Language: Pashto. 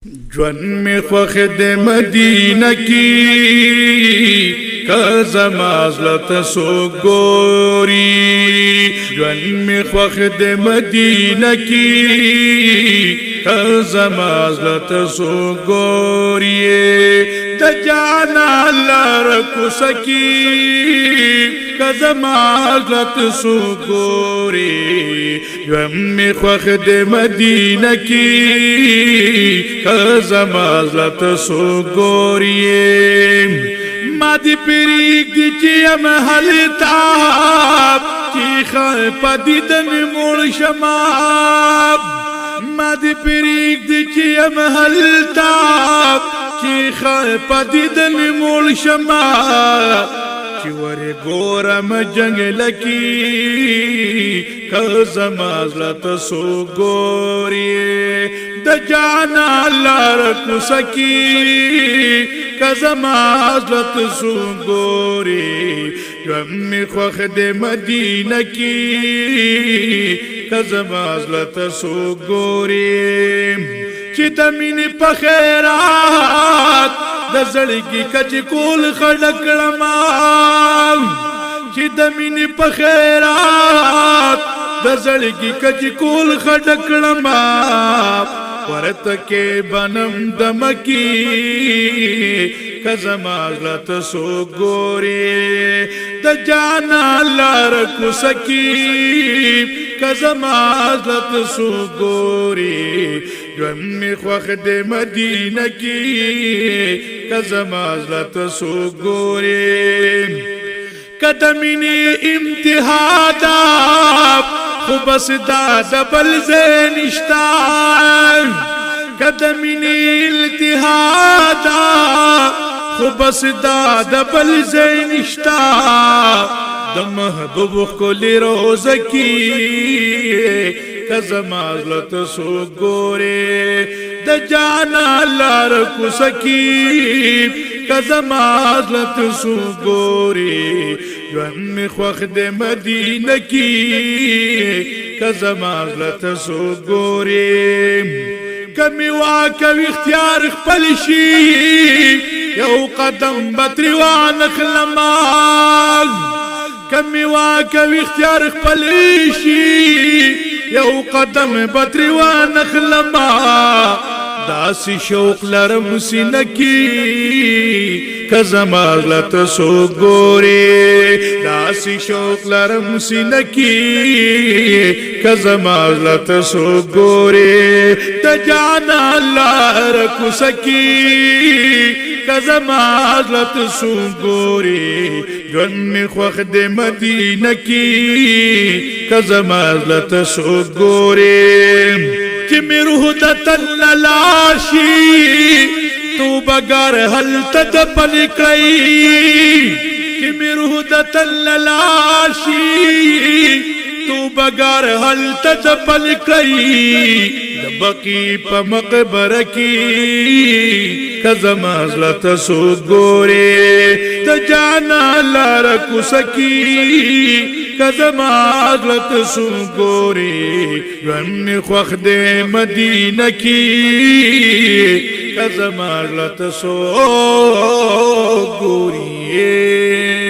جون میں خوخد مدینہ کی کزمازلت سو گوری جون میں خوخد مدینہ کی کزمازلت سو گوری دجانا لرکو سکی کزمازلت سو گوری جون میں خوخد مدینہ کی کزمازلت سو گوری مادی پریک دی چیم حلتاب چیخا پدیدن مرشماب مادی پریک دی چیم حلتاب چیخا پدیدن مرشماب چیوری گورم جنگ لکی کزمازلت سو گوری دجانا لرکو سکی کزمازلت سو گوری جومی خوخد مدینہ کی کزمازلت سو گوری چی دمین پخیرات دزڑکی کچ کول خڑکڑمام چی دمین پخیرات دزڑکی کچ کول خڑکڑمام ورتکے بنم دمکی کزمازلت سو گوری دجانا لرکو سکی کزمازلت سو گوری جومی خوخد مدینہ کی کزمازلت سو گوری قدمینی امتحاداب خوبس داد بل زینشتان قدمینی التحادا خوبس داد بل زینشتان دمحبوب کلی روزکی کزمازلت سو گوری دجانا لرکو سکی کزمازلت سو گوری جومی خوخد مدینہ کی کزمازلت سو گوری کمی واکو اختیار خپلشی یو قدم بطریوان اخلمان کمی واکو اختیار خپلشی یو قدم بطریوان اخلمان داسی شوق لرم سینکی کزمازلت سو گوری داسی شوق لرم سینکی کزمازلت سو گوری دجانا لرکو سکی کزمازلت سو گوری جون خوخد مدینہ کی کزمازلت سو گوری چی می روح دا تللاشی تو بگر حل تدپل کئی چی می روح دا تللاشی تو بگر حل تدپل کئی دبقی پا مقبر کی کزمازلت سو گوری تجانا لرکو سکی کزمازلت سو گوری جومی خوخد مدینہ کی کزمازلت سو گوری